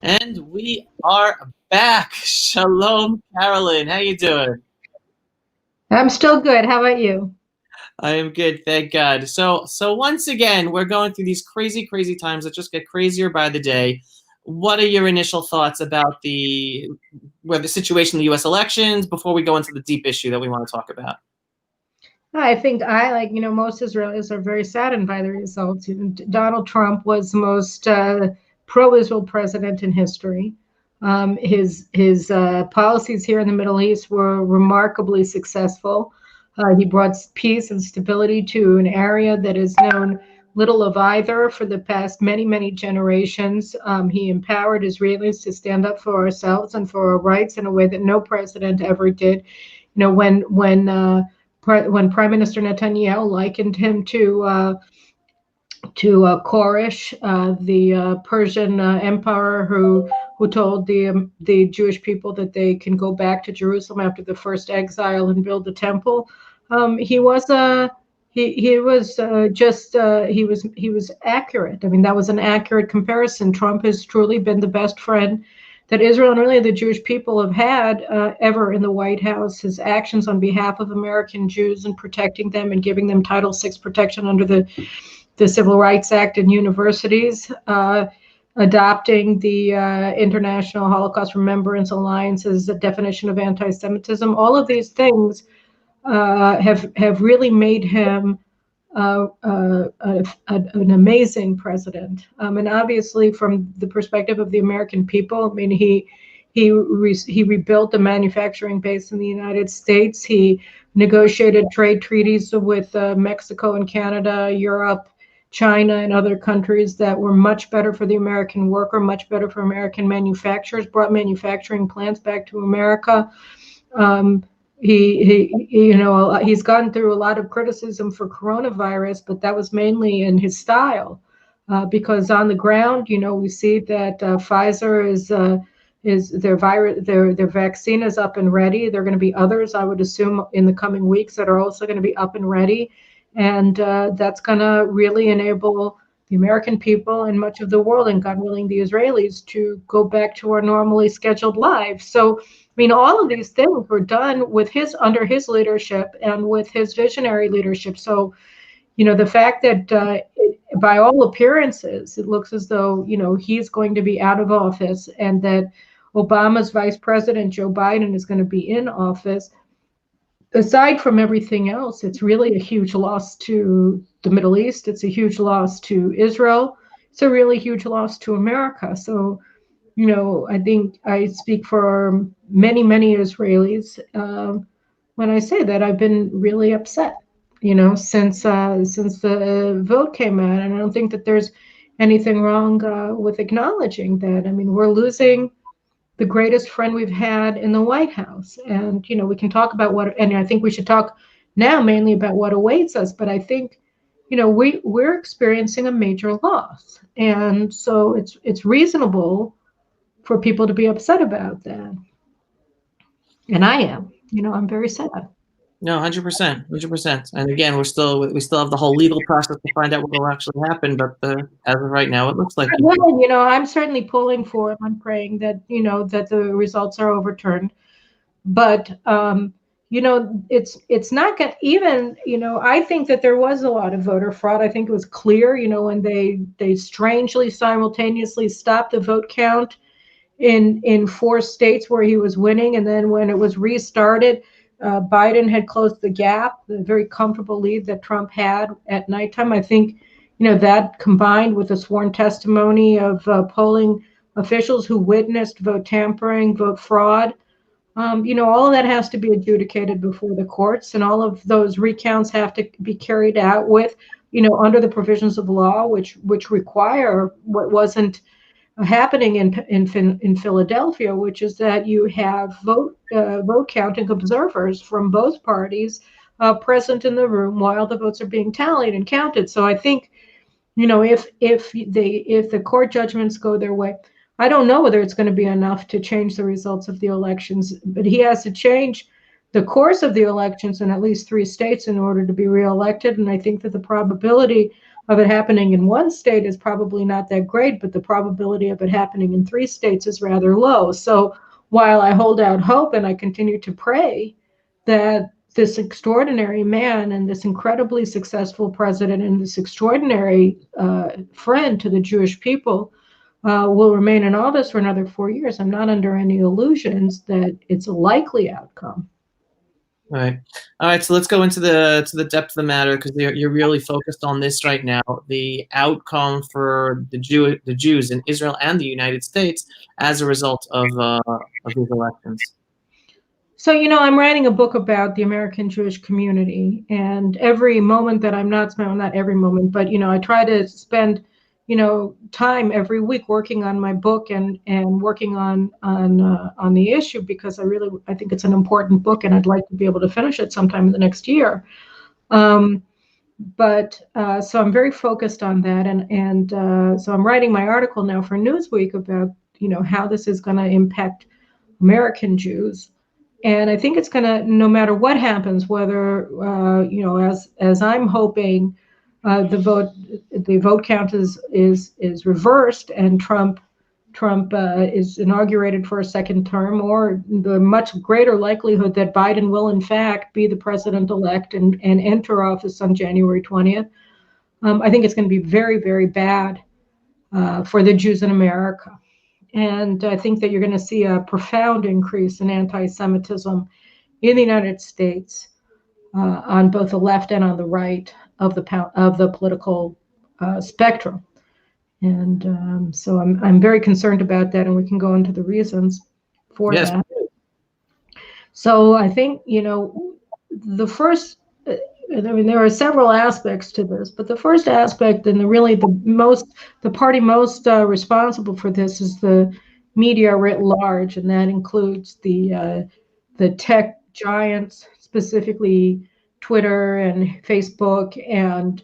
And we are back. Shalom, Caroline. How you doing? I'm still good. How about you? I am good, thank God. So once again, we're going through these crazy, crazy times that just get crazier by the day. What are your initial thoughts about the situation in the U.S. elections before we go into the deep issue that we want to talk about? I think most Israelis are very saddened by the results. Donald Trump was the most pro-Israel president in history. His policies here in the Middle East were remarkably successful. He brought peace and stability to an area that has known little of either for the past many, many generations. He empowered Israelis to stand up for ourselves and for our rights in a way that no president ever did. When Prime Minister Netanyahu likened him to Koresh, the Persian emperor who told the Jewish people that they can go back to Jerusalem after the first exile and build the temple. He was accurate. I mean, that was an accurate comparison. Trump has truly been the best friend that Israel and really the Jewish people have had ever in the White House. His actions on behalf of American Jews and protecting them and giving them Title VI protection under the Civil Rights Act in universities, adopting the International Holocaust Remembrance Alliance's definition of anti-Semitism. All of these things have really made him an amazing president. And obviously, from the perspective of the American people, I mean, he rebuilt the manufacturing base in the United States. He negotiated trade treaties with Mexico and Canada, Europe, China, and other countries that were much better for the American worker, much better for American manufacturers, brought manufacturing plants back to America. He's gone through a lot of criticism for coronavirus, but that was mainly in his style, because on the ground, we see that Pfizer is their vaccine is up and ready. There are going to be others, I would assume, in the coming weeks that are also going to be up and ready, and that's going to really enable the American people and much of the world, and God willing, the Israelis, to go back to our normally scheduled lives. So, I mean, all of these things were done under his leadership and with his visionary leadership. So, the fact that by all appearances, it looks as though, he's going to be out of office and that Obama's vice president, Joe Biden, is going to be in office. Aside from everything else, it's really a huge loss to the Middle East. It's a huge loss to Israel. It's a really huge loss to America. So, I think I speak for many, many Israelis when I say that I've been really upset, since the vote came out. And I don't think that there's anything wrong with acknowledging that. I mean, we're losing the greatest friend we've had in the White House. And, we can talk about and I think we should talk now mainly about what awaits us. But I think, we're experiencing a major loss. And so it's reasonable for people to be upset about that. And I am, I'm very sad. No, 100%, 100%. And again, we still have the whole legal process to find out what will actually happen. But as of right now, it looks like I'm certainly pulling for him. I'm praying that that the results are overturned. But it's not going to even. I think that there was a lot of voter fraud. I think it was clear. When they strangely simultaneously stopped the vote count in 4 states where he was winning, and then when it was restarted, Biden had closed the gap, the very comfortable lead that Trump had at nighttime. I think, that combined with the sworn testimony of polling officials who witnessed vote tampering, vote fraud, all of that has to be adjudicated before the courts, and all of those recounts have to be carried out with, under the provisions of law, which require what wasn't happening in Philadelphia, which is that you have vote counting observers from both parties present in the room while the votes are being tallied and counted. So I think, if the court judgments go their way, I don't know whether it's going to be enough to change the results of the elections, but he has to change the course of the elections in at least 3 states in order to be reelected. And I think that the probability of it happening in one state is probably not that great, but the probability of it happening in 3 states is rather low. So while I hold out hope and I continue to pray that this extraordinary man and this incredibly successful president and this extraordinary friend to the Jewish people will remain in office for another 4 years, I'm not under any illusions that it's a likely outcome. All right. So let's go into the depth of the matter, because you're really focused on this right now. The outcome for the Jews in Israel and the United States as a result of these elections. So, I'm writing a book about the American Jewish community, and every moment that I'm not every moment, but, I try to spend, time every week working on my book and working on the issue, because I think it's an important book, and I'd like to be able to finish it sometime in the next year. So I'm very focused on that, and so I'm writing my article now for Newsweek about, how this is going to impact American Jews. And I think it's going to, no matter what happens, whether, as I'm hoping, the vote count is reversed and Trump is inaugurated for a second term, or the much greater likelihood that Biden will in fact be the president-elect and enter office on January 20th. I think it's going to be very, very bad for the Jews in America. And I think that you're going to see a profound increase in anti-Semitism in the United States on both the left and on the right of the political spectrum. And so I'm very concerned about that, and we can go into the reasons for that. So I think, the first, there are several aspects to this, but the first aspect, and the party most responsible for this, is the media writ large, and that includes the tech giants, specifically Twitter and Facebook and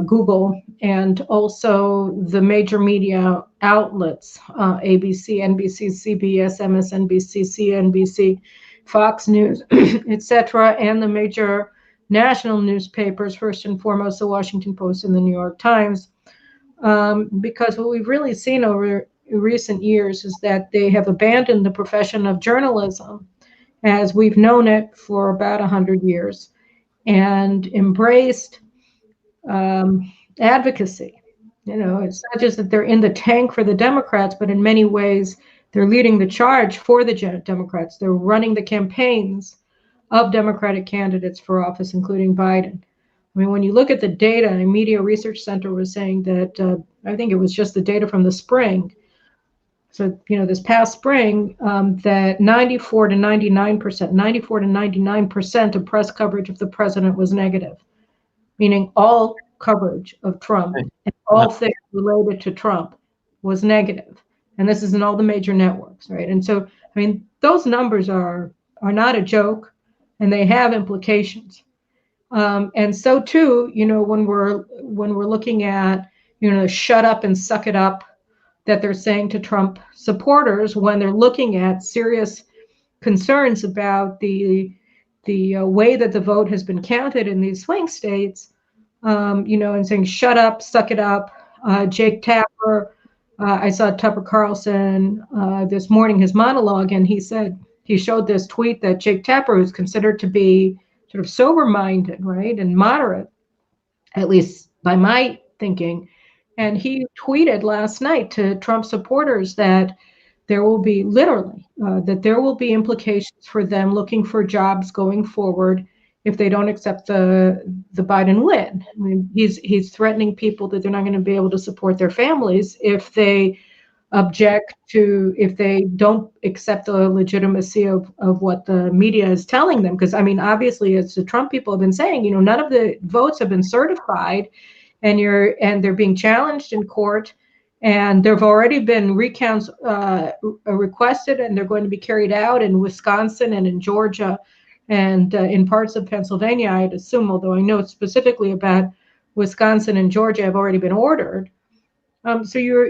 Google, and also the major media outlets, ABC, NBC, CBS, MSNBC, CNBC, Fox News, etc., and the major national newspapers, first and foremost the Washington Post and the New York Times, because what we've really seen over recent years is that they have abandoned the profession of journalism as we've known it for about 100 years and embraced advocacy. It's not just that they're in the tank for the Democrats, but in many ways they're leading the charge for the Democrats. They're running the campaigns of Democratic candidates for office, including Biden. I mean, when you look at the data, the Media Research Center was saying that, I think it was just the data from the spring. So, this past spring, that 94 to 99% of press coverage of the president was negative, meaning all coverage of Trump and all things related to Trump was negative. And this is in all the major networks, right? And so, I mean, those numbers are not a joke, and they have implications. And so too, when we're looking at, shut up and suck it up that they're saying to Trump supporters, when they're looking at serious concerns about the way that the vote has been counted in these swing states, and saying, shut up, suck it up. Jake Tapper, I saw Tucker Carlson this morning, his monologue, and he showed this tweet that Jake Tapper, who's considered to be sort of sober-minded, right, and moderate, at least by my thinking, and he tweeted last night to Trump supporters that there will be implications for them looking for jobs going forward if they don't accept the Biden win. I mean, he's threatening people that they're not going to be able to support their families if they if they don't accept the legitimacy of what the media is telling them. Because, I mean, obviously, as the Trump people have been saying, none of the votes have been certified, and they're being challenged in court, and there have already been recounts requested, and they're going to be carried out in Wisconsin and in Georgia and in parts of Pennsylvania, I'd assume, although I know specifically about Wisconsin and Georgia have already been ordered. So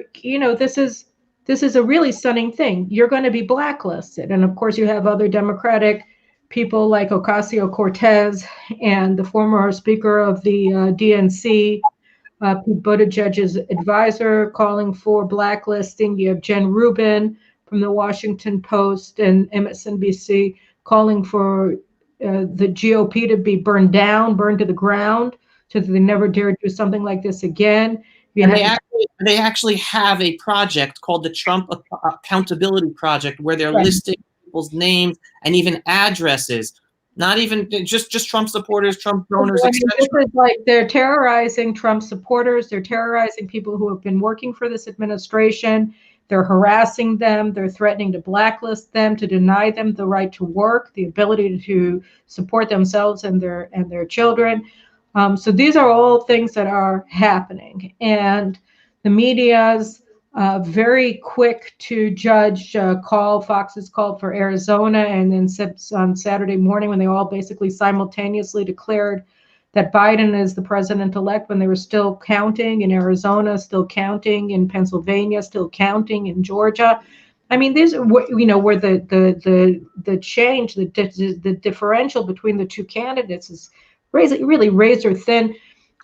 this is a really stunning thing. You're going to be blacklisted. And of course, you have other Democratic people like Ocasio-Cortez and the former Speaker of the DNC, Pete Buttigieg's advisor calling for blacklisting. You have Jen Rubin from the Washington Post and MSNBC calling for the GOP to be burned down, burned to the ground, so that they never dare do something like this again. And they actually have a project called the Trump Accountability Project, where they're listing people's names and even addresses. Not even just Trump supporters, Trump donors, etc. This is like they're terrorizing Trump supporters. They're terrorizing people who have been working for this administration. They're harassing them. They're threatening to blacklist them, to deny them the right to work, the ability to support themselves and their children. So these are all things that are happening, and the media's very quick to judge. Fox has called for Arizona, and then on Saturday morning, when they all basically simultaneously declared that Biden is the president-elect, when they were still counting in Arizona, still counting in Pennsylvania, still counting in Georgia. I mean, these are, where the change, the differential between the two candidates is really razor thin.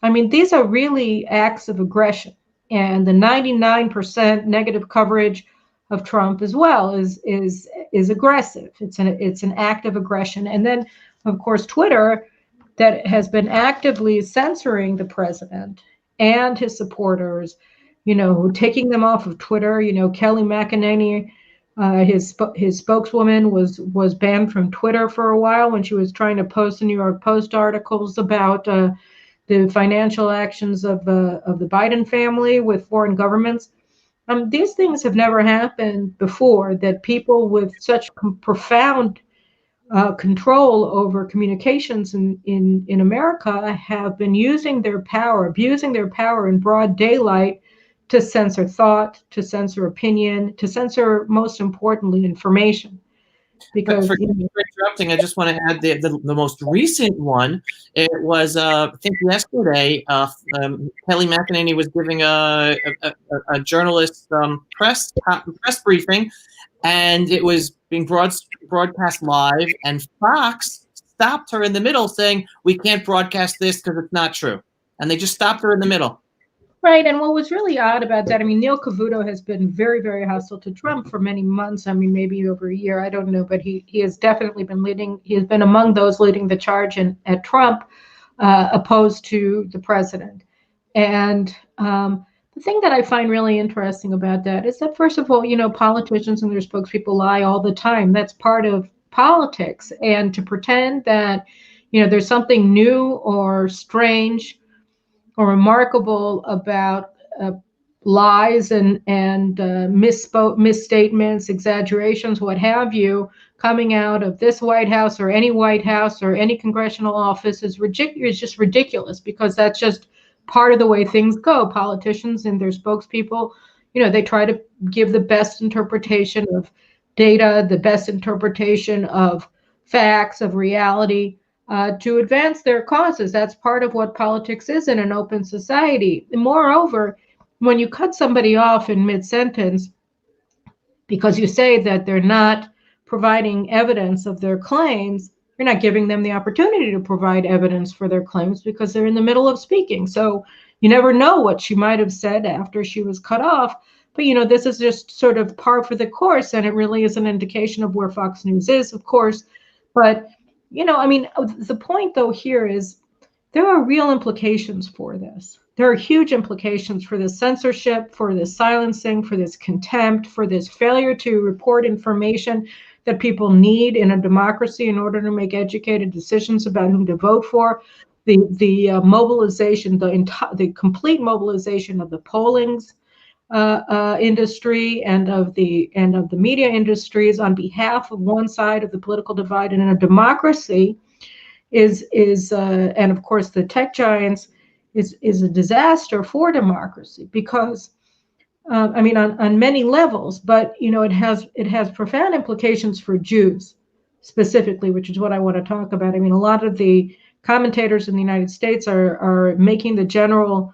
I mean, these are really acts of aggression, and the 99% negative coverage of Trump as well is aggressive. It's an act of aggression. And then, of course, Twitter, that has been actively censoring the president and his supporters, taking them off of Twitter. Kelly McEnany, his spokeswoman, was banned from Twitter for a while when she was trying to post the New York Post articles about the financial actions of the Biden family with foreign governments. These things have never happened before, that people with such profound control over communications in America have been using their power, abusing their power in broad daylight to censor thought, to censor opinion, to censor, most importantly, information. Because for interrupting, I just want to add the most recent one. It was I think yesterday. Kelly McEnany was giving a journalist press briefing, and it was being broadcast live. And Fox stopped her in the middle, saying, "We can't broadcast this because it's not true," and they just stopped her in the middle. Right, and what was really odd about that, I mean, Neil Cavuto has been very, very hostile to Trump for many months. I mean, maybe over a year, I don't know, but he has definitely been he has been among those leading the charge at Trump, opposed to the president. And the thing that I find really interesting about that is that, first of all, politicians and their spokespeople lie all the time. That's part of politics. And to pretend that, there's something new or strange or remarkable about lies and misstatements, exaggerations, what have you, coming out of this White House or any congressional office is just ridiculous, because that's just part of the way things go. Politicians and their spokespeople, they try to give the best interpretation of data, the best interpretation of facts, of reality, to advance their causes. That's part of what politics is in an open society. And moreover, when you cut somebody off in mid-sentence because you say that they're not providing evidence of their claims, you're not giving them the opportunity to provide evidence for their claims because they're in the middle of speaking. So you never know what she might have said after she was cut off. But, this is just sort of par for the course, and it really is an indication of where Fox News is, of course. But the point, though, here is there are real implications for this. There are huge implications for this censorship, for this silencing, for this contempt, for this failure to report information that people need in a democracy in order to make educated decisions about whom to vote for. The mobilization, the complete mobilization of the pollings industry and of the media industries on behalf of one side of the political divide in a democracy is and of course the tech giants is a disaster for democracy, because on many levels, but it has profound implications for Jews specifically, which is what I want to talk about. I mean, a lot of the commentators in the United States are making the general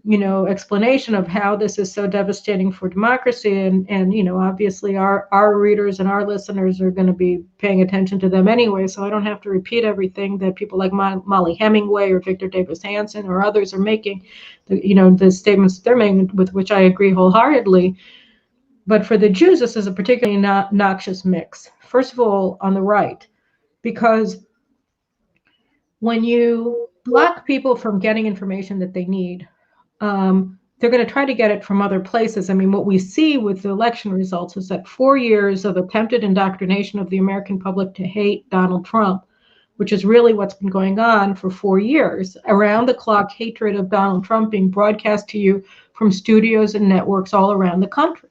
explanation of how this is so devastating for democracy. And obviously our readers and our listeners are going to be paying attention to them anyway. So I don't have to repeat everything that people like Molly Hemingway or Victor Davis Hanson or others are making, the statements they're making, with which I agree wholeheartedly. But for the Jews, this is a particularly noxious mix. First of all, on the right, because when you block people from getting information that they need, they're going to try to get it from other places. I mean, what we see with the election results is that 4 years of attempted indoctrination of the American public to hate Donald Trump, which is really what's been going on for 4 years, around the clock hatred of Donald Trump being broadcast to you from studios and networks all around the country,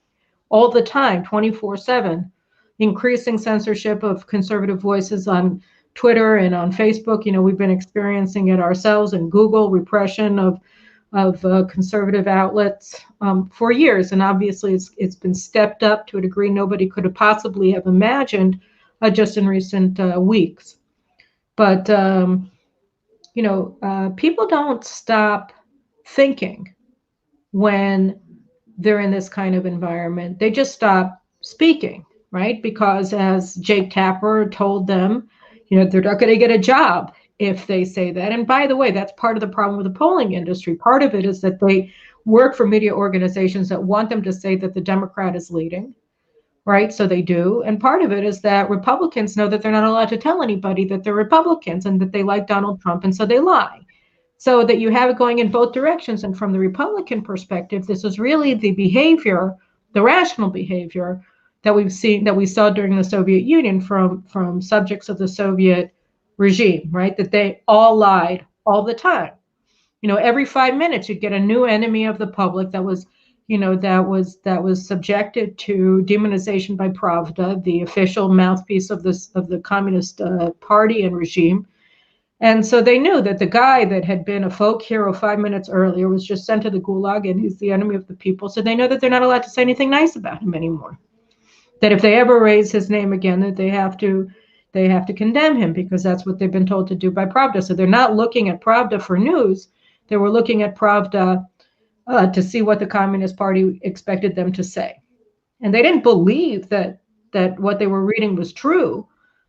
all the time, 24/7, increasing censorship of conservative voices on Twitter and on Facebook. We've been experiencing it ourselves, and Google repression of conservative outlets for years, and obviously it's been stepped up to a degree nobody could have possibly have imagined just in recent weeks. But people don't stop thinking when they're in this kind of environment. They just stop speaking, right? Because as Jake Tapper told them, they're not going to get a job if they say that. And by the way, that's part of the problem with the polling industry. Part of it is that they work for media organizations that want them to say that the Democrat is leading, right? So they do. And part of it is that Republicans know that they're not allowed to tell anybody that they're Republicans and that they like Donald Trump, and so they lie. So that you have it going in both directions. And from the Republican perspective, this is really the behavior, the rational behavior that we saw during the Soviet Union from subjects of the Soviet regime, right? That they all lied all the time. Every 5 minutes you'd get a new enemy of the public that was subjected to demonization by Pravda, the official mouthpiece of the Communist Party and regime. And so they knew that the guy that had been a folk hero 5 minutes earlier was just sent to the gulag, and he's the enemy of the people. So they know that they're not allowed to say anything nice about him anymore. That if they ever raise his name again, that they have to condemn him, because that's what they've been told to do by Pravda. So they're not looking at Pravda for news. They were looking at Pravda to see what the Communist Party expected them to say. And they didn't believe that what they were reading was true.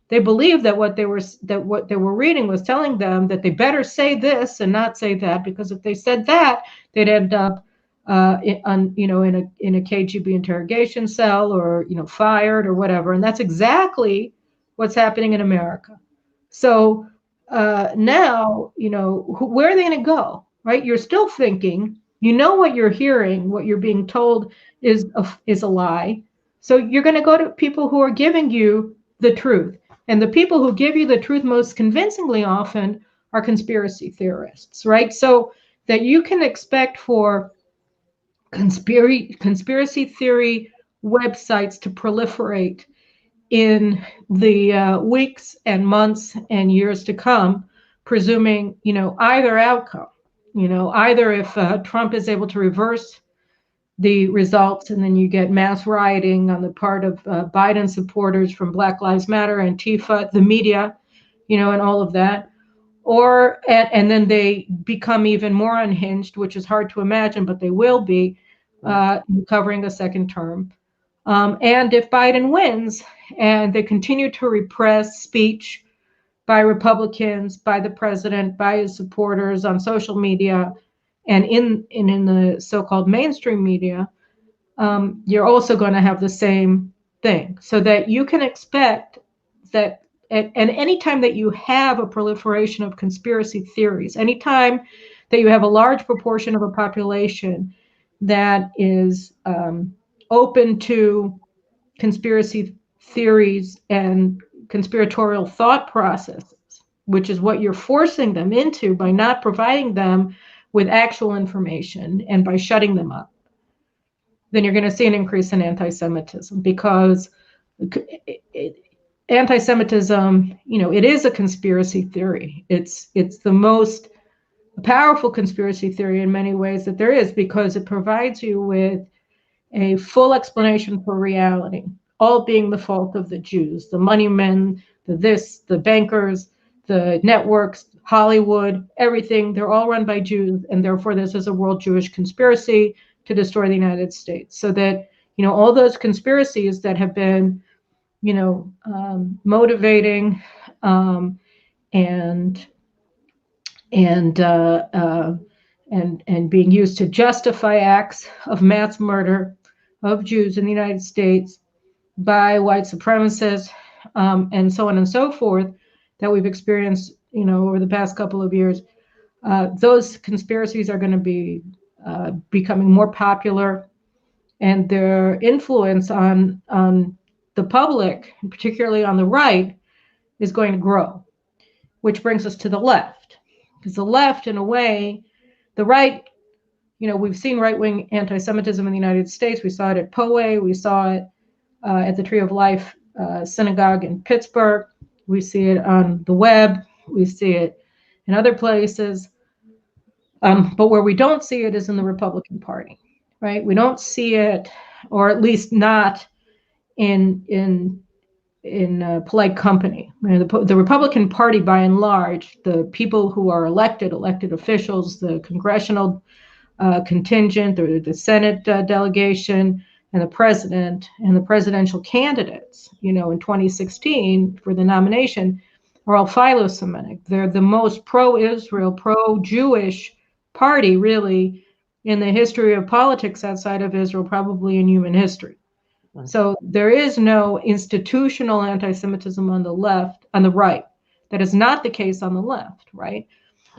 They believed that what they were reading was telling them that they better say this and not say that, because if they said that, they'd end up in a KGB interrogation cell, or fired or whatever. And that's exactly what's happening in America. So now, where are they going to go, right? You're still thinking, what you're hearing, what you're being told is a lie. So you're going to go to people who are giving you the truth. And the people who give you the truth most convincingly often are conspiracy theorists, right? So that you can expect for conspiracy theory websites to proliferate in the weeks and months and years to come, presuming, either outcome, either if Trump is able to reverse the results, and then you get mass rioting on the part of Biden supporters from Black Lives Matter, Antifa, the media, and all of that. Or, and then they become even more unhinged, which is hard to imagine, but they will be, covering a second term. And if Biden wins and they continue to repress speech by Republicans, by the president, by his supporters on social media, and in the so-called mainstream media, you're also going to have the same thing. So that you can expect that at any time that you have a proliferation of conspiracy theories, anytime that you have a large proportion of a population that is open to conspiracy theories and conspiratorial thought processes, which is what you're forcing them into by not providing them with actual information and by shutting them up, then you're going to see an increase in anti-Semitism, because anti-Semitism, it is a conspiracy theory. It's the most powerful conspiracy theory in many ways that there is, because it provides you with a full explanation for reality, all being the fault of the Jews, the money men, the bankers, the networks, Hollywood, everything, they're all run by Jews, and therefore this is a world Jewish conspiracy to destroy the United States. So that, all those conspiracies that have been, motivating and and and being used to justify acts of mass murder of Jews in the United States by white supremacists, and so on and so forth, that we've experienced, over the past couple of years. Those conspiracies are going to be becoming more popular, and their influence on the public, particularly on the right, is going to grow. Which brings us to the left, because the left, in a way, the right, we've seen right-wing anti-Semitism in the United States. We saw it at Poway. We saw it at the Tree of Life synagogue in Pittsburgh. We see it on the web. We see it in other places. But where we don't see it is in the Republican Party, right? We don't see it, or at least not in polite company. The Republican Party, by and large, the people who are elected officials, the congressional contingent, the Senate delegation, and the president and the presidential candidates, in 2016 for the nomination, are all philo-Semitic. They're the most pro-Israel, pro-Jewish party, really, in the history of politics outside of Israel, probably in human history. So there is no institutional anti-Semitism on the left, on the right. That is not the case on the left, right?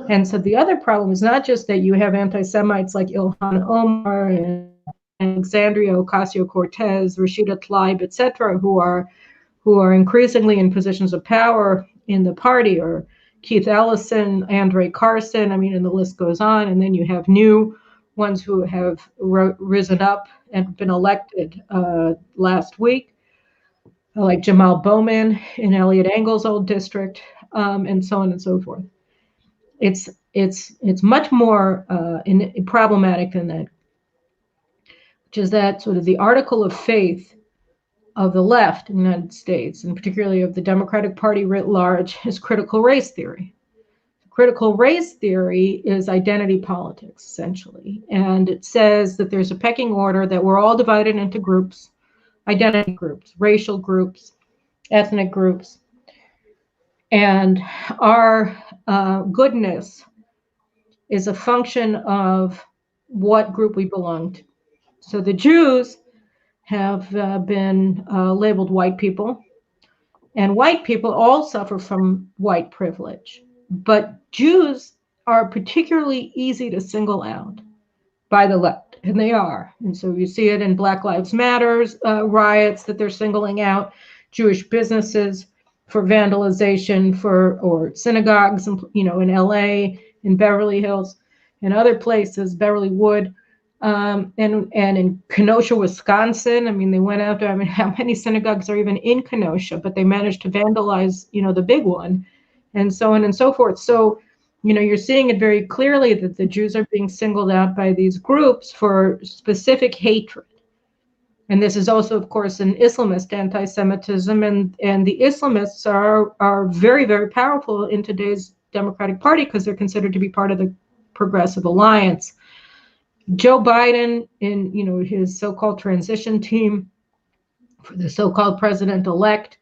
And so the other problem is not just that you have anti-Semites like Ilhan Omar and Alexandria Ocasio-Cortez, Rashida Tlaib, etc., who are increasingly in positions of power in the party, or Keith Ellison, Andre Carson, and the list goes on. And then you have new ones who have risen up and been elected last week, like Jamal Bowman in Elliot Engel's old district, and so on and so forth. It's much more problematic than that, which is that sort of the article of faith of the left in the United States, and particularly of the Democratic Party writ large, is critical race theory. Critical race theory is identity politics, essentially. And it says that there's a pecking order, that we're all divided into groups, identity groups, racial groups, ethnic groups. And our goodness is a function of what group we belong to. So the Jews have been labeled white people, and white people all suffer from white privilege. But Jews are particularly easy to single out by the left, and they are. And so you see it in Black Lives Matters riots, that they're singling out Jewish businesses for vandalization, or synagogues, in LA, in Beverly Hills, and other places, Beverly Wood, and in Kenosha, Wisconsin. They went after, how many synagogues are even in Kenosha, but they managed to vandalize, the big one, and so on and so forth. So, you're seeing it very clearly that the Jews are being singled out by these groups for specific hatred. And this is also, of course, an Islamist anti-Semitism, and the Islamists are very, very powerful in today's Democratic Party, because they're considered to be part of the Progressive Alliance. Joe Biden, in his so-called transition team for the so-called president-elect,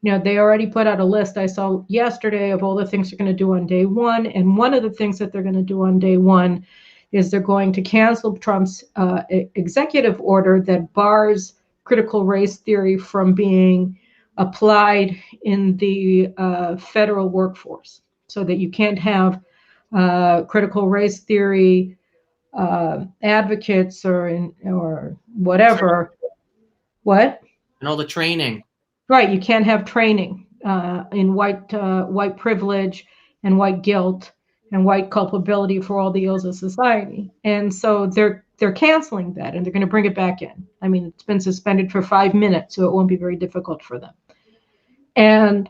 they already put out a list I saw yesterday of all the things they're going to do on day one. And one of the things that they're going to do on day one is they're going to cancel Trump's executive order that bars critical race theory from being applied in the federal workforce, so that you can't have critical race theory advocates or whatever. What? And all the training. Right, you can't have training in white privilege and white guilt and white culpability for all the ills of society. And so they're canceling that, and they're going to bring it back in. It's been suspended for 5 minutes, so it won't be very difficult for them. And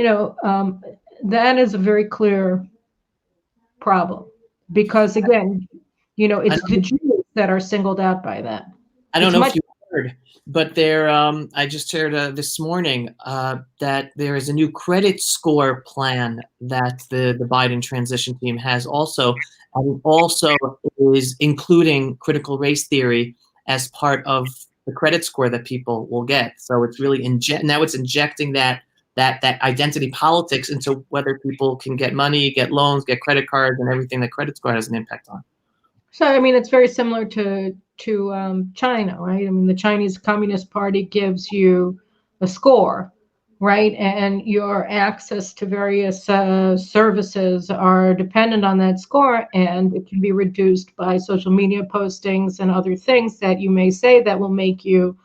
that is a very clear problem, because again, it's the Jews that are singled out by that. I don't know if you heard, but there, I just heard this morning that there is a new credit score plan that the Biden transition team has also, and also is including critical race theory as part of the credit score that people will get. So it's really now it's injecting that identity politics into whether people can get money, get loans, get credit cards, and everything that credit score has an impact on. So, I mean, it's very similar to China, right? I mean, the Chinese Communist Party gives you a score, right? And your access to various services are dependent on that score, and it can be reduced by social media postings and other things that you may say that will make you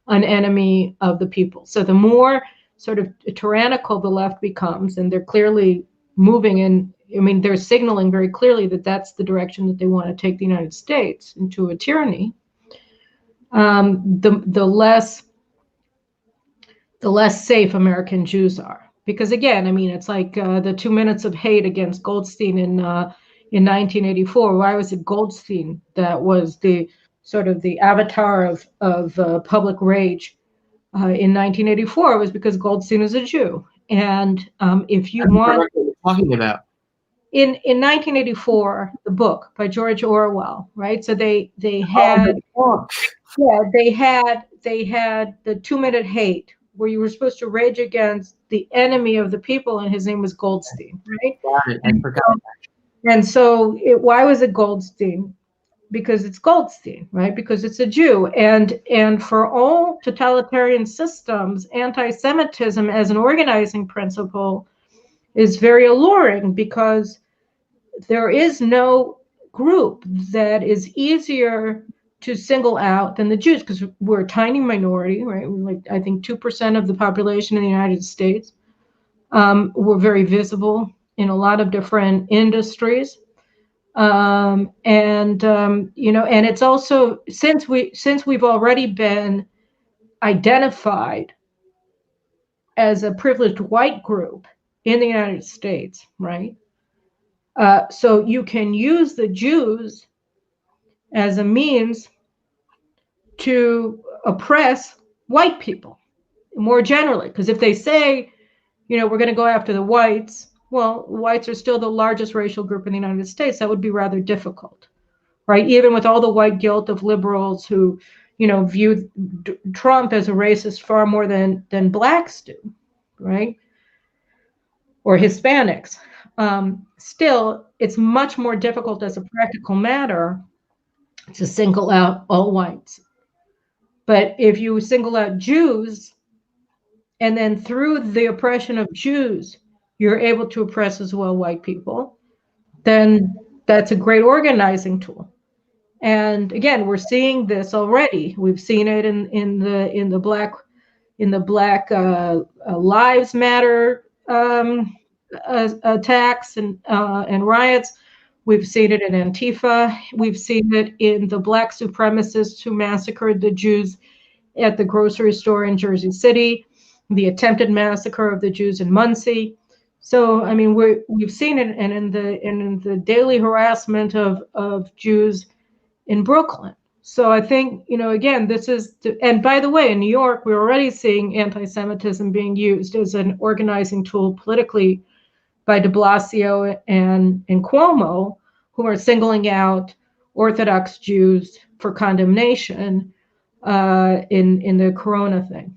an enemy of the people. So the more sort of tyrannical the left becomes, and they're clearly moving in, I mean, they're signaling very clearly that that's the direction that they want to take the United States, into a tyranny. The less safe American Jews are, because again, I mean, it's like the 2 minutes of hate against Goldstein in 1984. Why was it Goldstein that was the sort of the avatar of public rage in 1984? It was because Goldstein is a Jew, and if you want, what you're talking about. In 1984, the book by George Orwell, right? So they had they had the 2 minute hate, where you were supposed to rage against the enemy of the people, and his name was Goldstein, right? Got it. I forgot. And so why was it Goldstein? Because it's Goldstein, right? Because it's a Jew. And for all totalitarian systems, anti-Semitism as an organizing principle is very alluring, because there is no group that is easier to single out than the Jews, because we're a tiny minority, right? We're like, I think, 2% of the population in the United States. We're very visible in a lot of different industries. And it's also, since we've already been identified as a privileged white group in the United States, right? So you can use the Jews as a means to oppress white people more generally. Because if they say, we're going to go after the whites, well, whites are still the largest racial group in the United States. That would be rather difficult, right? Even with all the white guilt of liberals who, view Trump as a racist far more than blacks do, right? Or Hispanics. Still, it's much more difficult as a practical matter to single out all whites. But if you single out Jews, and then through the oppression of Jews, you're able to oppress as well white people, then that's a great organizing tool. And again, we're seeing this already. We've seen it in the Black Lives Matter attacks and riots. We've seen it in Antifa. We've seen it in the Black supremacists who massacred the Jews at the grocery store in Jersey City, the attempted massacre of the Jews in Muncie. So, I mean, we've seen it, and in the daily harassment of Jews in Brooklyn. So I think, again, this is, and by the way, in New York, we're already seeing anti-Semitism being used as an organizing tool politically by de Blasio and Cuomo, who are singling out Orthodox Jews for condemnation in the Corona thing.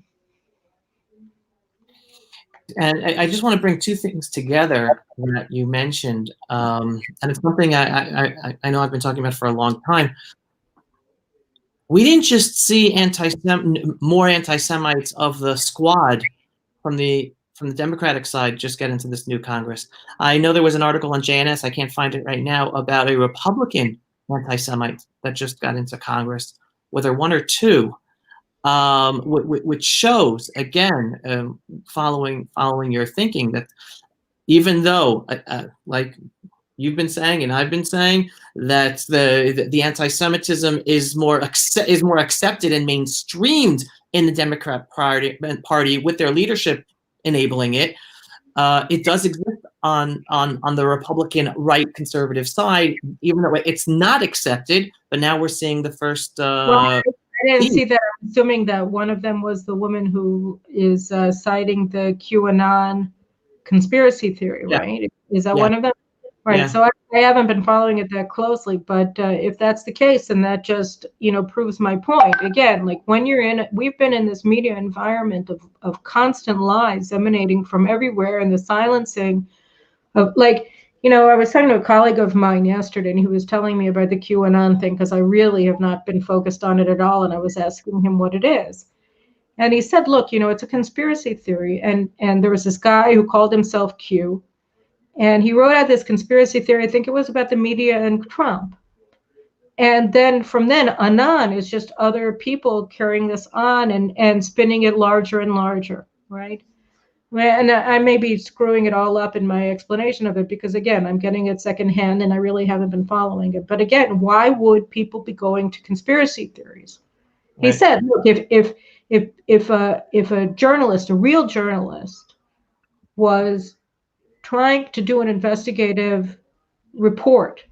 And I just want to bring two things together that you mentioned, and it's something I know I've been talking about for a long time. We didn't just see more anti-Semites of the squad from the Democratic side just get into this new Congress. I know there was an article on JNS, I can't find it right now, about a Republican anti-Semite that just got into Congress, whether one or two, which shows, again, following your thinking, that even though, like you've been saying and I've been saying, that the anti-Semitism is more accepted and mainstreamed in the Democrat Party with their leadership enabling it, it does exist on the Republican right conservative side, even though it's not accepted. But now we're seeing the first. Well, didn't see that. I'm assuming that one of them was the woman who is citing the QAnon conspiracy theory, Yeah. right? Is that Yeah. one of them? Right. Yeah. So I haven't been following it that closely, but if that's the case, then that just, proves my point. Again, like when we've been in this media environment of constant lies emanating from everywhere, and the silencing of, like, I was talking to a colleague of mine yesterday, and he was telling me about the QAnon thing, because I really have not been focused on it at all. And I was asking him what it is. And he said, look, it's a conspiracy theory. And there was this guy who called himself Q, and he wrote out this conspiracy theory. I think it was about the media and Trump. And then from then, Anon is just other people carrying this on and spinning it larger and larger, right? And I may be screwing it all up in my explanation of it, because, again, I'm getting it secondhand and I really haven't been following it. But again, why would people be going to conspiracy theories? Right. He said, look, if a journalist, a real journalist, was trying to do an investigative report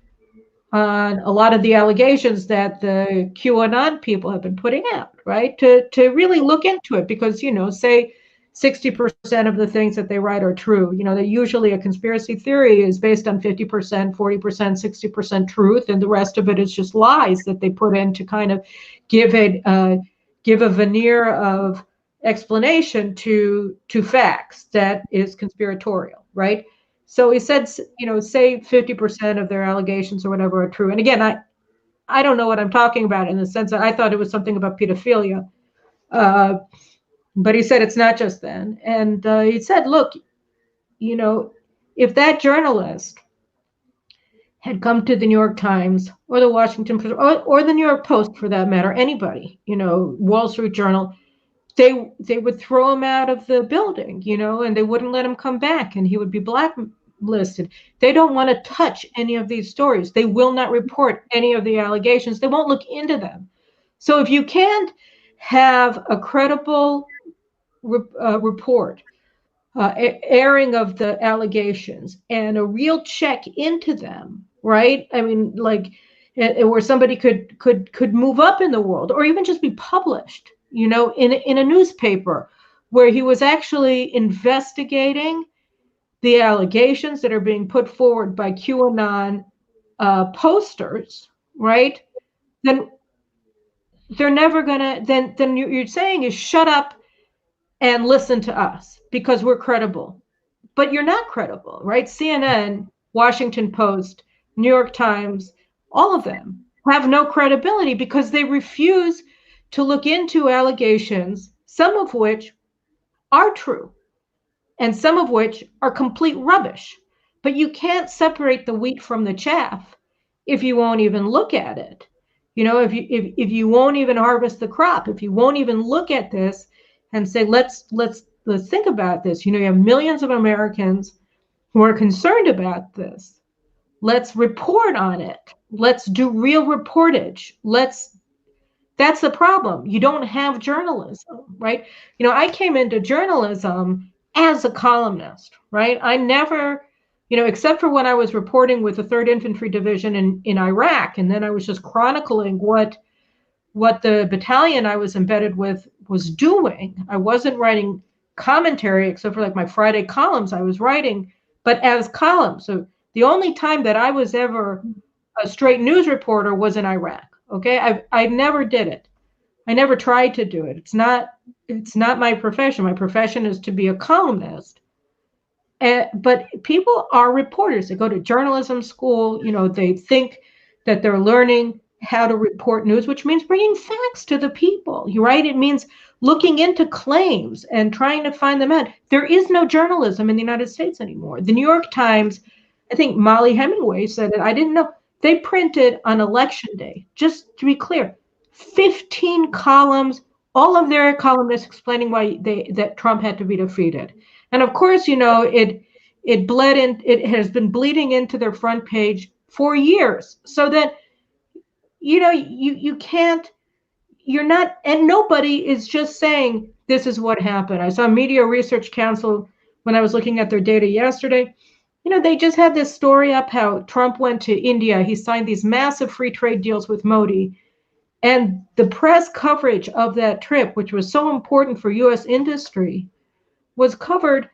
on a lot of the allegations that the QAnon people have been putting out, right? To really look into it, because, say 60% of the things that they write are true. That usually a conspiracy theory is based on 50%, 40%, 60% truth, and the rest of it is just lies that they put in to kind of give a veneer of explanation to facts that is conspiratorial, right? So he said, say 50% of their allegations or whatever are true. And again, I don't know what I'm talking about, in the sense that I thought it was something about pedophilia. But he said it's not just then. And he said, look, if that journalist had come to the New York Times or the Washington Post or the New York Post, for that matter, anybody, Wall Street Journal, they would throw him out of the building, and they wouldn't let him come back, and he would be blacklisted. They don't want to touch any of these stories. They will not report any of the allegations. They won't look into them. So if you can't have a credible report, airing of the allegations, and a real check into them, right? I mean, like, where somebody could move up in the world, or even just be published, in a newspaper, where he was actually investigating the allegations that are being put forward by QAnon posters, right? Then they're never gonna. Then you're saying is shut up and listen to us, because we're credible. But you're not credible, right? CNN, Washington Post, New York Times, all of them have no credibility, because they refuse to look into allegations, some of which are true and some of which are complete rubbish. But you can't separate the wheat from the chaff if you won't even look at it. If you won't even harvest the crop, if you won't even look at this and say, let's think about this. You have millions of Americans who are concerned about this. Let's report on it. Let's do real reportage. That's the problem. You don't have journalism, right? I came into journalism as a columnist, right? I never, except for when I was reporting with the 3rd Infantry Division in Iraq, and then I was just chronicling what the battalion I was embedded with was doing. I wasn't writing commentary, except for like my Friday columns I was writing, but as columns. So the only time that I was ever a straight news reporter was in Iraq. Okay, I never did it. I never tried to do it. It's not my profession. My profession is to be a columnist. But people are reporters. They go to journalism school. They think that they're learning how to report news, which means bringing facts to the people. You're right. It means looking into claims and trying to find them out. There is no journalism in the United States anymore. The New York Times, I think Molly Hemingway said it. I didn't know. They printed on election day, just to be clear, 15 columns, all of their columnists explaining why that Trump had to be defeated. And of course, it bled in. It has been bleeding into their front page for years. So that you can't. You're not, and nobody is just saying this is what happened. I saw Media Research Council when I was looking at their data yesterday. They just had this story up how Trump went to India. He signed these massive free trade deals with Modi. And the press coverage of that trip, which was so important for U.S. industry, was covered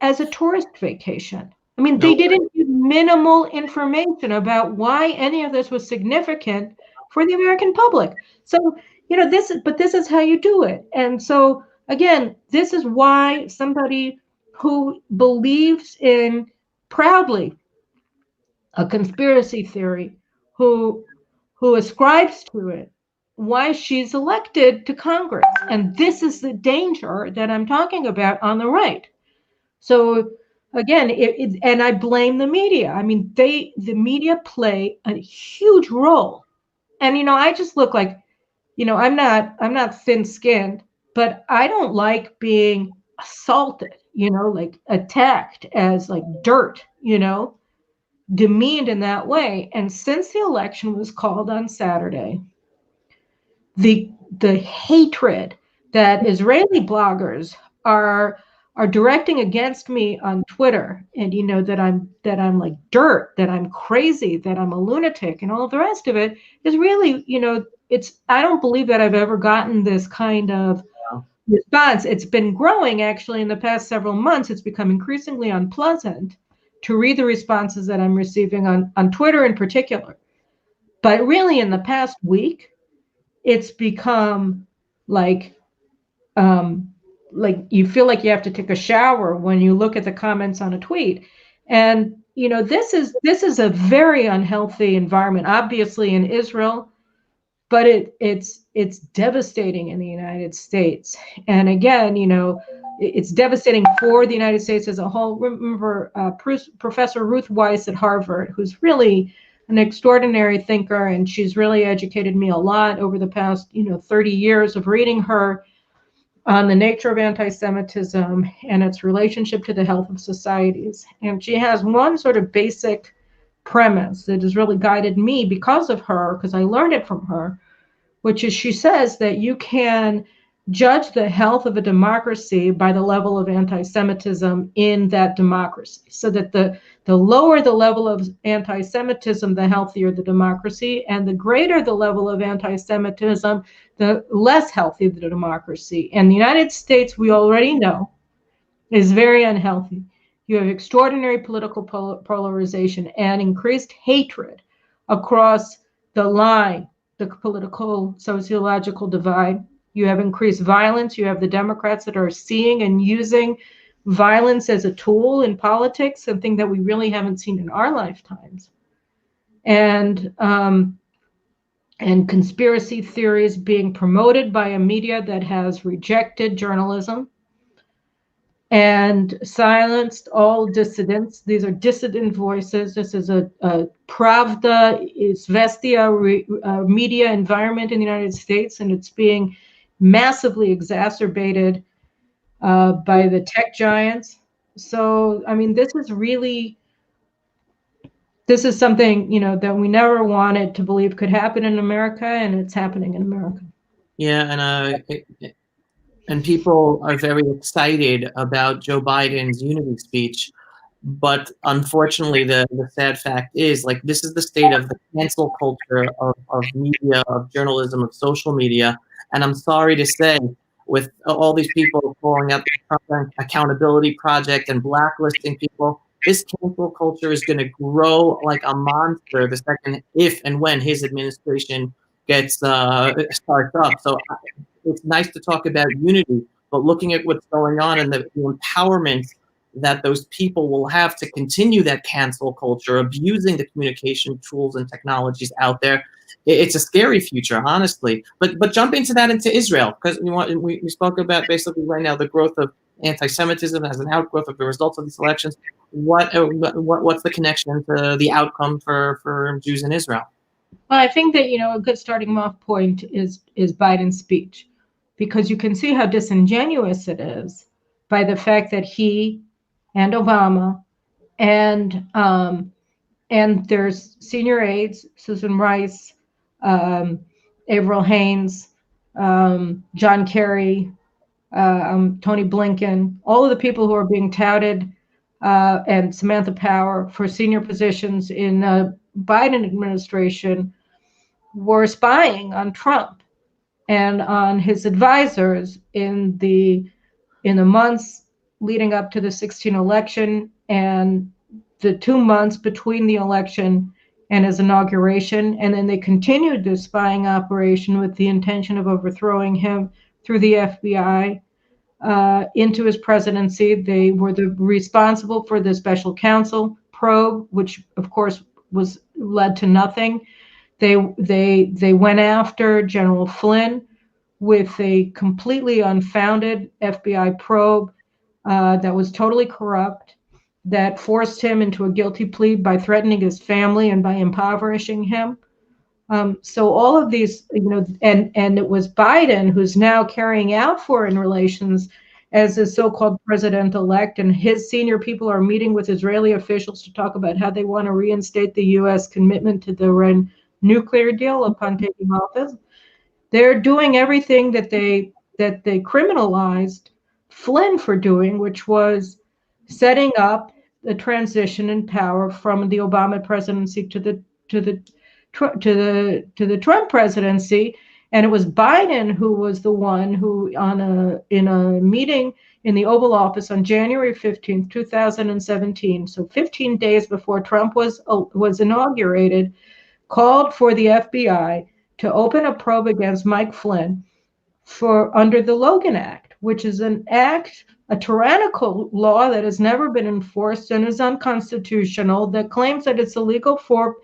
as a tourist vacation. I mean, they No. didn't give minimal information about why any of this was significant for the American public. So, this is how you do it. And so, again, this is why somebody who believes in proudly a conspiracy theory, who ascribes to it, why she's elected to Congress. And this is the danger that I'm talking about on the right. So again, and I blame the media. I mean, the media play a huge role. And I just look like, I'm not thin-skinned, but I don't like being assaulted, like attacked as like dirt, demeaned in that way. And since the election was called on Saturday, the hatred that Israeli bloggers are directing against me on Twitter, and that I'm like dirt, that I'm crazy, that I'm a lunatic, and all of the rest of it is really, it's I don't believe that I've ever gotten this kind of response. It's been growing actually in the past several months. It's become increasingly unpleasant to read the responses that I'm receiving on Twitter in particular. But really in the past week, it's become like you feel like you have to take a shower when you look at the comments on a tweet. And this is a very unhealthy environment, obviously in Israel, but it's devastating in the United States. And again, it's devastating for the United States as a whole. Remember, Professor Ruth Weiss at Harvard, who's really an extraordinary thinker, and she's really educated me a lot over the past 30 years of reading her on the nature of anti-Semitism and its relationship to the health of societies. And she has one sort of basic premise that has really guided me because of her, because I learned it from her, which is she says that you can judge the health of a democracy by the level of anti-Semitism in that democracy. So that the lower the level of anti-Semitism, the healthier the democracy, and the greater the level of anti-Semitism, the less healthy the democracy. And the United States, we already know, is very unhealthy. You have extraordinary political polarization and increased hatred across the line, the political sociological divide. You have increased violence. You have the Democrats that are seeing and using violence as a tool in politics, something that we really haven't seen in our lifetimes. And conspiracy theories being promoted by a media that has rejected journalism and silenced all dissidents. These are dissident voices. This is a Pravda, Izvestia media environment in the United States, and it's being massively exacerbated by the tech giants. So, I mean, this is something, that we never wanted to believe could happen in America, and it's happening in America. Yeah, and people are very excited about Joe Biden's unity speech. But unfortunately, the sad fact is, like, this is the state of the cancel culture of media, of journalism, of social media. And I'm sorry to say, with all these people calling out the Trump Accountability Project and blacklisting people, this cancel culture is going to grow like a monster the second, if and when his administration gets starts up. So it's nice to talk about unity, but looking at what's going on and the empowerment that those people will have to continue that cancel culture, abusing the communication tools and technologies out there, it's a scary future, honestly. But jump into Israel, because we spoke about basically right now the growth of anti-Semitism as an outgrowth of the results of these elections. What's the connection to the outcome for Jews in Israel? Well, I think that a good starting off point is Biden's speech, because you can see how disingenuous it is by the fact that he and Obama and there's senior aides, Susan Rice, Avril Haines, John Kerry, Tony Blinken, all of the people who are being touted, and Samantha Power for senior positions in the Biden administration were spying on Trump and on his advisors in the months leading up to the 2016 election and the 2 months between the election and his inauguration. And then they continued this spying operation with the intention of overthrowing him through the FBI into his presidency. They were responsible for the special counsel probe, which of course was led to nothing. They went after General Flynn with a completely unfounded FBI probe that was totally corrupt, that forced him into a guilty plea by threatening his family and by impoverishing him. So all of these, and it was Biden who's now carrying out foreign relations as a so-called president-elect, and his senior people are meeting with Israeli officials to talk about how they want to reinstate the U.S. commitment to the Iran nuclear deal upon taking office. They're doing everything that they criminalized Flynn for doing, which was setting up the transition in power from the Obama presidency to the Trump presidency. And it was Biden who was the one who, in a meeting in the Oval Office on January 15th, 2017, so 15 days before Trump was inaugurated, called for the FBI to open a probe against Mike Flynn under the Logan Act, which is a tyrannical law that has never been enforced and is unconstitutional, that claims that it's illegal for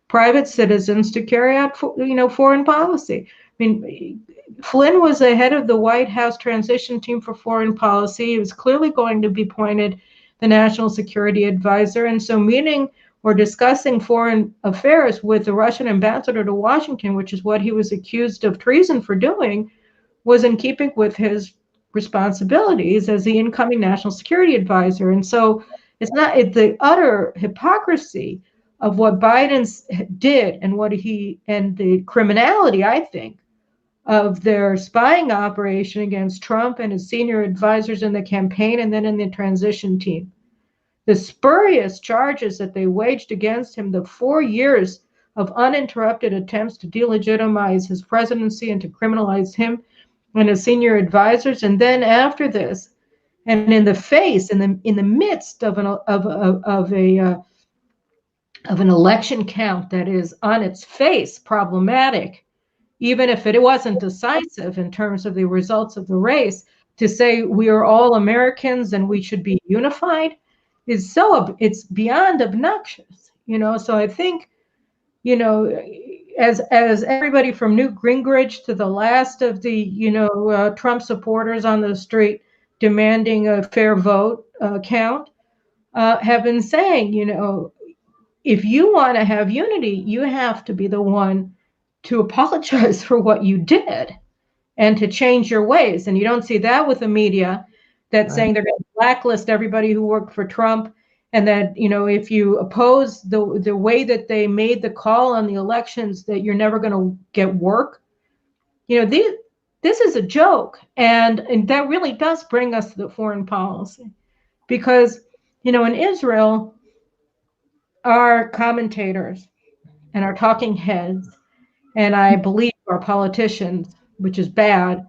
private citizens to carry out, foreign policy. I mean, Flynn was the head of the White House transition team for foreign policy. He was clearly going to be appointed the national security advisor. And so meeting or discussing foreign affairs with the Russian ambassador to Washington, which is what he was accused of treason for doing, was in keeping with his responsibilities as the incoming national security advisor. And so it's the utter hypocrisy of what Biden did and the criminality, I think, of their spying operation against Trump and his senior advisors in the campaign and then in the transition team. The spurious charges that they waged against him, the 4 years of uninterrupted attempts to delegitimize his presidency and to criminalize him and his senior advisors, and then after this, and in the face, in the midst of an election count that is on its face problematic, even if it wasn't decisive in terms of the results of the race, to say we are all Americans and we should be unified it's beyond obnoxious, So I think, as everybody from Newt Gingrich to the last of the, Trump supporters on the street demanding a fair vote count have been saying, if you want to have unity, you have to be the one to apologize for what you did and to change your ways. And you don't see that with the media that's saying they're going to blacklist everybody who worked for Trump. And that, if you oppose the way that they made the call on the elections, that you're never going to get work. This is a joke. And that really does bring us to the foreign policy. Because, in Israel, our commentators and our talking heads, and I believe our politicians, which is bad,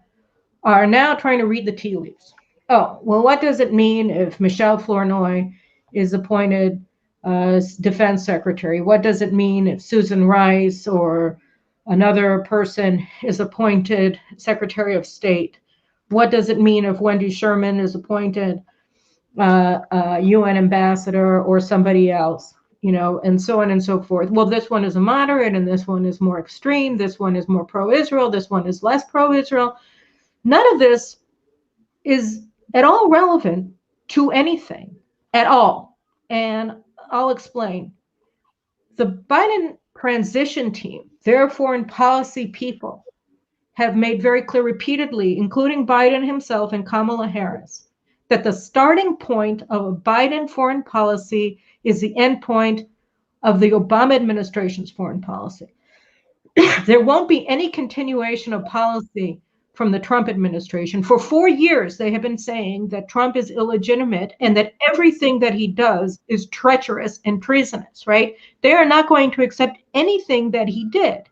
are now trying to read the tea leaves. Oh, well, what does it mean if Michelle Flournoy is appointed defense secretary? What does it mean if Susan Rice or another person is appointed secretary of state? What does it mean if Wendy Sherman is appointed UN ambassador or somebody else? And so on and so forth. Well, this one is a moderate and this one is more extreme. This one is more pro-Israel. This one is less pro-Israel. None of this is at all relevant to anything at all. And I'll explain. The Biden transition team, their foreign policy people, have made very clear repeatedly, including Biden himself and Kamala Harris, that the starting point of a Biden foreign policy is the end point of the Obama administration's foreign policy. There won't be any continuation of policy from the Trump administration. For 4 years, they have been saying that Trump is illegitimate and that everything that he does is treacherous and treasonous, right? They are not going to accept anything that he did.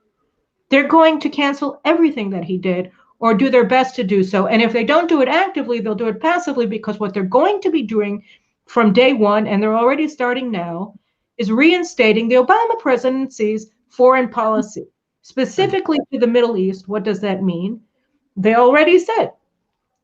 they're going to cancel everything that he did or do their best to do so. And if they don't do it actively, they'll do it passively, because what they're going to be doing from day one, and they're already starting now, is reinstating the Obama presidency's foreign policy, specifically to the Middle East. What does that mean? They already said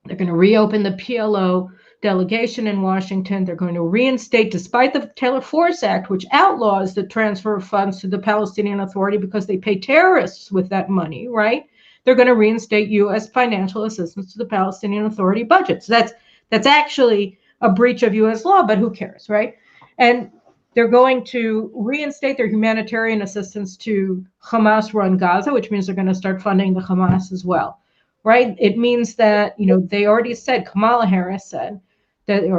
they're going to reopen the PLO delegation in Washington. They're going to reinstate, despite the Taylor Force Act, which outlaws the transfer of funds to the Palestinian Authority because they pay terrorists with that money, right? They're going to reinstate U.S. financial assistance to the Palestinian Authority budget. So that's actually a breach of U.S. law, but who cares, right? And they're going to reinstate their humanitarian assistance to Hamas-run Gaza, which means they're going to start funding the Hamas as well, right? It means that, they already said, Kamala Harris said, on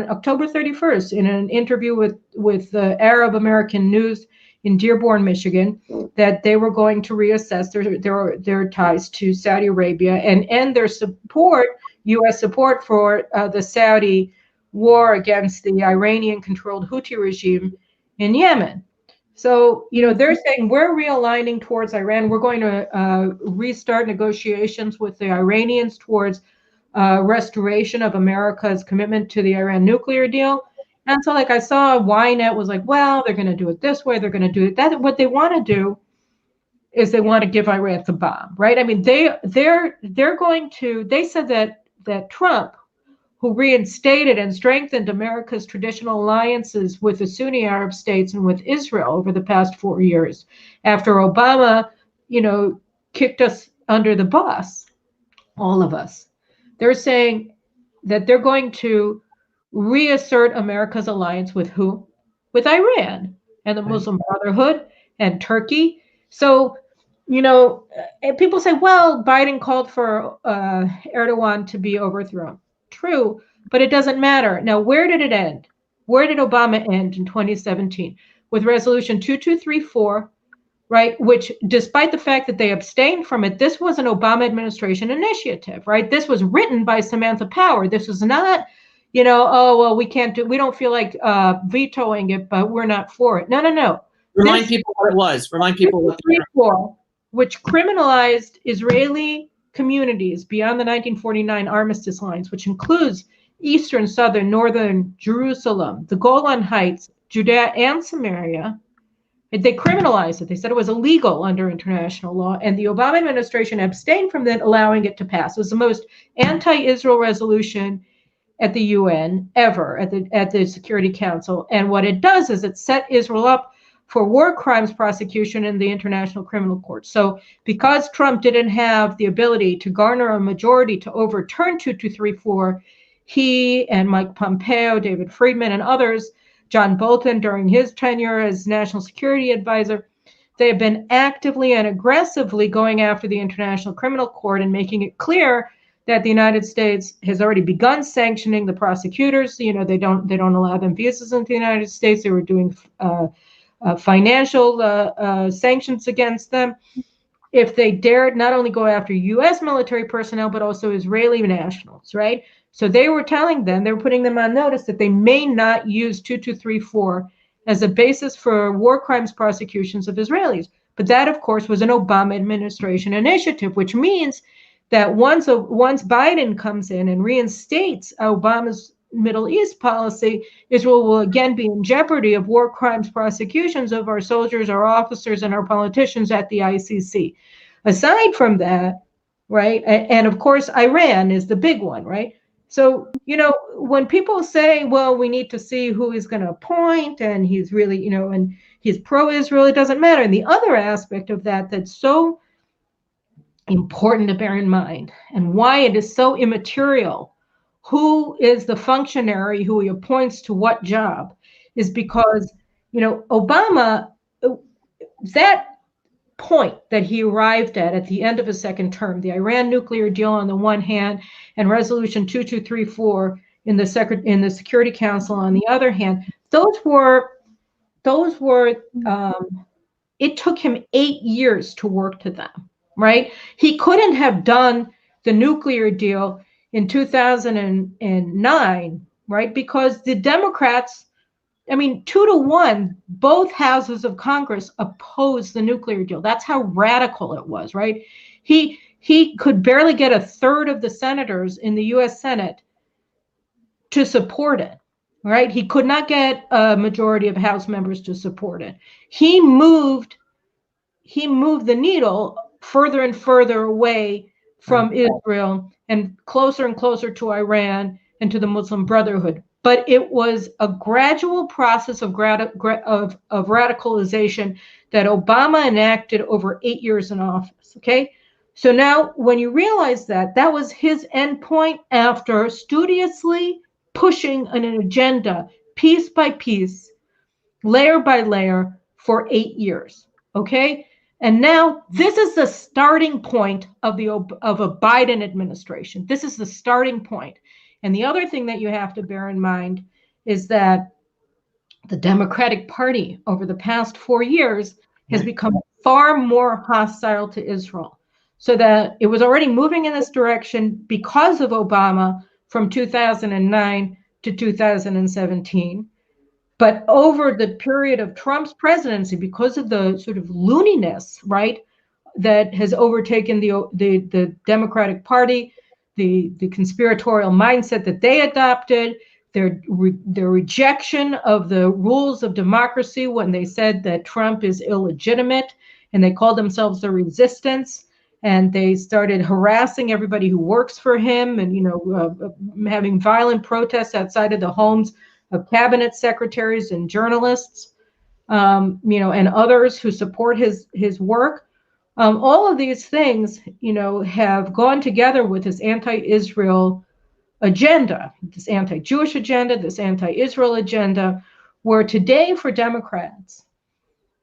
October 31st in an interview with Arab American News in Dearborn, Michigan, that they were going to reassess their ties to Saudi Arabia and end their U.S. support for the Saudi war against the Iranian-controlled Houthi regime in Yemen. So, they're saying we're realigning towards Iran. We're going to restart negotiations with the Iranians towards restoration of America's commitment to the Iran nuclear deal. And so, I saw Ynet was like, well, they're going to do it this way. They're going to do it that. What they want to do is they want to give Iran the bomb, right? I mean, they're going to. They said that Trump, who reinstated and strengthened America's traditional alliances with the Sunni Arab states and with Israel over the past 4 years, after Obama, kicked us under the bus, all of us. They're saying that they're going to reassert America's alliance with who? With Iran and the Muslim Brotherhood and Turkey. So, people say, well, Biden called for Erdogan to be overthrown. True, but it doesn't matter. Now, where did it end? Where did Obama end in 2017? With Resolution 2234, right? Which, despite the fact that they abstained from it, this was an Obama administration initiative, right? This was written by Samantha Power. This was not, oh, well, we don't feel like vetoing it, but we're not for it. No. Remind people what it was. Remind people what it was. Which criminalized Israeli communities beyond the 1949 armistice lines, which includes eastern, southern, northern Jerusalem, the Golan Heights, Judea, and Samaria. They criminalized it. They said it was illegal under international law, and the Obama administration abstained from that, allowing it to pass. It was the most anti-Israel resolution at the UN ever, at the Security Council. And what it does is it set Israel up for war crimes prosecution in the International Criminal Court. So because Trump didn't have the ability to garner a majority to overturn 2234, he and Mike Pompeo, David Friedman, and others, John Bolton during his tenure as National Security Advisor, they have been actively and aggressively going after the International Criminal Court and making it clear that the United States has already begun sanctioning the prosecutors. They don't allow them visas into the United States. They were doing financial sanctions against them if they dared not only go after U.S. military personnel, but also Israeli nationals, right? So they were putting them on notice that they may not use 2234 as a basis for war crimes prosecutions of Israelis. But that, of course, was an Obama administration initiative, which means that once Biden comes in and reinstates Obama's Middle East policy, Israel will again be in jeopardy of war crimes prosecutions of our soldiers, our officers, and our politicians at the ICC. Aside from that, right, and of course, Iran is the big one, right? So, when people say, well, we need to see who he's going to appoint, and he's really, and he's pro-Israel, it doesn't matter. And the other aspect of that's so important to bear in mind, and why it is so immaterial who is the functionary who he appoints to what job, is because, Obama, that point that he arrived at the end of his second term, the Iran nuclear deal on the one hand, and Resolution 2234 in the Security Council on the other hand, it took him 8 years to work to them, right? He couldn't have done the nuclear deal in 2009, right? Because the Democrats I mean, 2-1, both houses of Congress opposed the nuclear deal. That's how radical it was, right? He could barely get a third of the senators in the U.S. Senate to support it, right? He could not get a majority of House members to support it. He moved the needle further and further away from Israel and closer to Iran and to the Muslim Brotherhood. But it was a gradual process of radicalization that Obama enacted over 8 years in office. Okay, so now when you realize that was his endpoint after studiously pushing an agenda piece by piece, layer by layer for 8 years. Okay. And now this is the starting point of a Biden administration. This is the starting point. And the other thing that you have to bear in mind is that the Democratic Party over the past 4 years has become far more hostile to Israel. So that it was already moving in this direction because of Obama from 2009 to 2017. But over the period of Trump's presidency, because of the sort of looniness, right, that has overtaken the Democratic Party, the conspiratorial mindset that they adopted, their rejection of the rules of democracy when they said that Trump is illegitimate, and they called themselves the resistance, and they started harassing everybody who works for him, and having violent protests outside of the homes of cabinet secretaries and journalists, and others who support his work. All of these things, have gone together with this anti-Israel agenda, this anti-Jewish agenda, this anti-Israel agenda, where today for Democrats,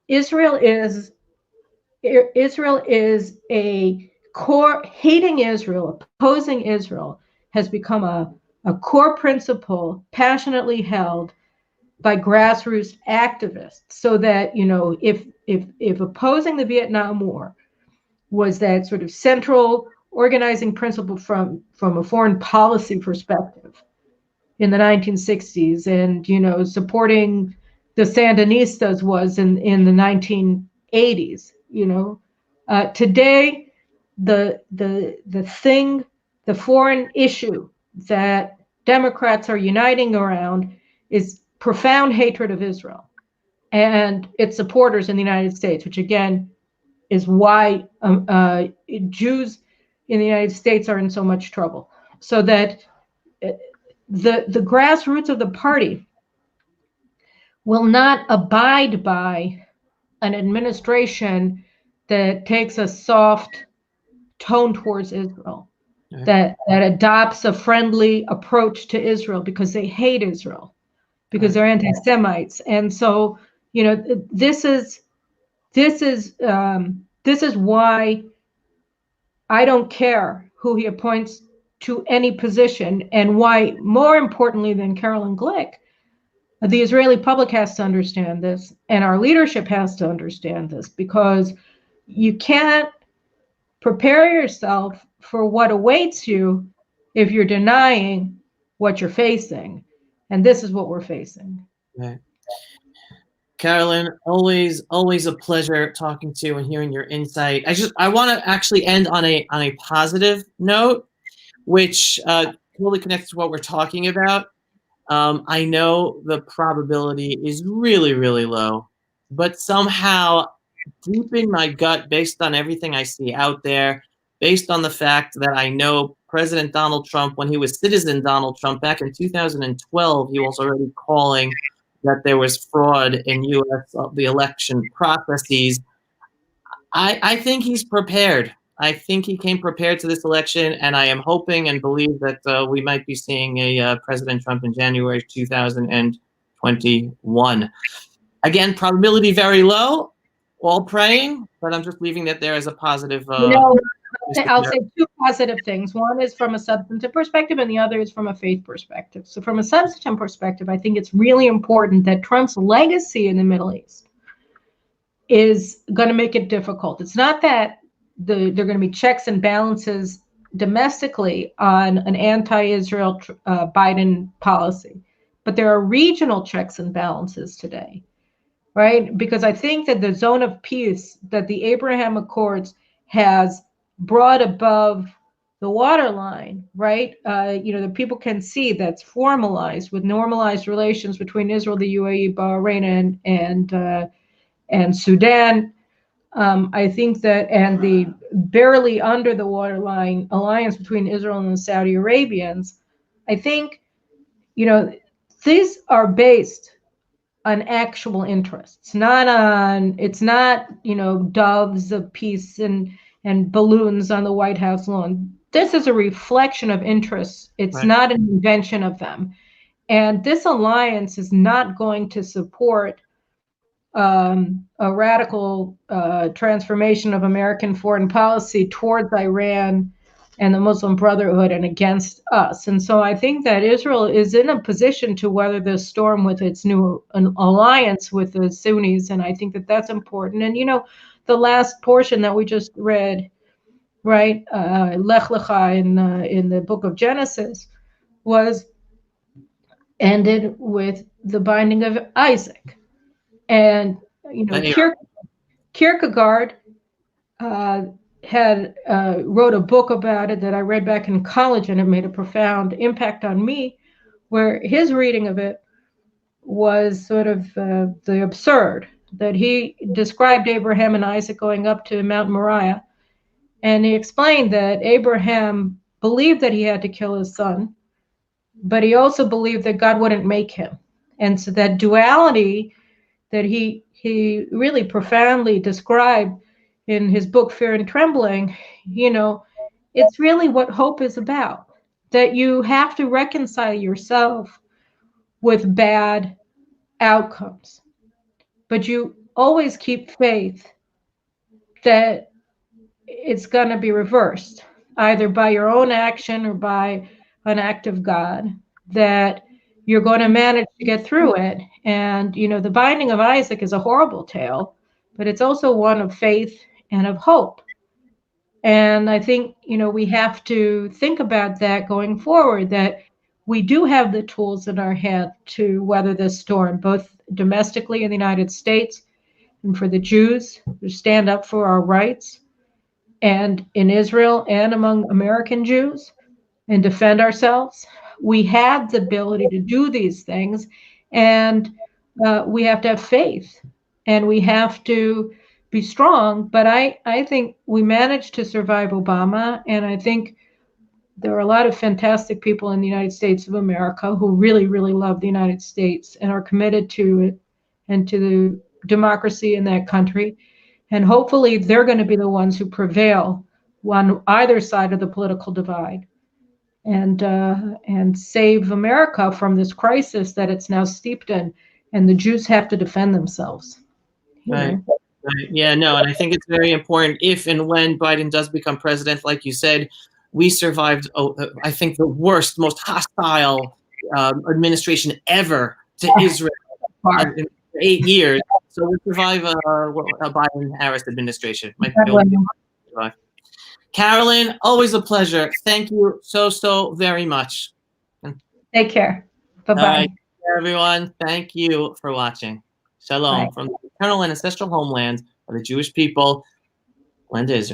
Israel is a core, hating Israel, opposing Israel, has become a core principle passionately held by grassroots activists. So that, if opposing the Vietnam War was that sort of central organizing principle from a foreign policy perspective in the 1960s, and, supporting the Sandinistas was in the 1980s, today, the foreign issue that Democrats are uniting around is profound hatred of Israel and its supporters in the United States, which again is why Jews in the United States are in so much trouble. So that the grassroots of the party will not abide by an administration that takes a soft tone towards Israel, that adopts a friendly approach to Israel because they hate Israel, because they're anti-Semites. And so, this is why I don't care who he appoints to any position, and why, more importantly than Caroline Glick, the Israeli public has to understand this, and our leadership has to understand this, because you can't prepare yourself for what awaits you if you're denying what you're facing. And this is what we're facing. Right. Caroline, always a pleasure talking to you and hearing your insight. I want to actually end on a positive note, which really connects to what we're talking about. I know the probability is really, really low, but somehow deep in my gut, based on everything I see out there, based on the fact that I know President Donald Trump, when he was citizen Donald Trump back in 2012, he was already calling that there was fraud in U.S. The election processes. I think he's prepared. I think he came prepared to this election, and I am hoping and believe that we might be seeing a President Trump in January 2021. Again, probability very low. All praying, but I'm just leaving that there as a positive. I'll say two positive things. One is from a substantive perspective, and the other is from a faith perspective. So from a substantive perspective, I think it's really important that Trump's legacy in the Middle East is going to make it difficult. It's not that there are going to be checks and balances domestically on an anti-Israel Biden policy, but there are regional checks and balances today, right? Because I think that the zone of peace that the Abraham Accords has brought above the waterline, right? The people can see that's formalized with normalized relations between Israel, the UAE, Bahrain, and Sudan. I think that, and the barely under the waterline alliance between Israel and the Saudi Arabians, I think, these are based on actual interests, it's not, doves of peace and balloons on the White House lawn. This is a reflection of interests. It's Right. not an invention of them. And this alliance is not going to support a radical transformation of American foreign policy towards Iran and the Muslim Brotherhood and against us. And so I think that Israel is in a position to weather this storm with its new alliance with the Sunnis. And I think that that's important. And, the last portion that we just read, right, Lech Lecha in the book of Genesis, was ended with the binding of Isaac. And, Kierkegaard wrote a book about it that I read back in college, and it made a profound impact on me, where his reading of it was sort of the absurd, that he described Abraham and Isaac going up to Mount Moriah, and he explained that Abraham believed that he had to kill his son, but he also believed that God wouldn't make him. And so that duality that he really profoundly described in his book, Fear and Trembling, it's really what hope is about, that you have to reconcile yourself with bad outcomes, but you always keep faith that it's going to be reversed, either by your own action or by an act of God, that you're going to manage to get through it. And, the binding of Isaac is a horrible tale, but it's also one of faith and of hope. And I think, we have to think about that going forward, that we do have the tools in our hand to weather this storm, both domestically in the United States and for the Jews who stand up for our rights, and in Israel and among American Jews, and defend ourselves. We have the ability to do these things, and we have to have faith, and we have to be strong. But I think we managed to survive Obama, and I think there are a lot of fantastic people in the United States of America who really, really love the United States and are committed to it and to the democracy in that country. And hopefully they're going to be the ones who prevail on either side of the political divide, and save America from this crisis that it's now steeped in. And the Jews have to defend themselves. Right. Right. Yeah, no, and I think it's very important if and when Biden does become president, like you said, we survived, I think, the worst, most hostile administration ever to Israel in 8 years. So we survive a Biden-Harris administration. Caroline, always a pleasure. Thank you so very much. Take care. Bye-bye. All right, everyone. Thank you for watching. Shalom. Bye. From the eternal and ancestral homeland of the Jewish people, land Israel.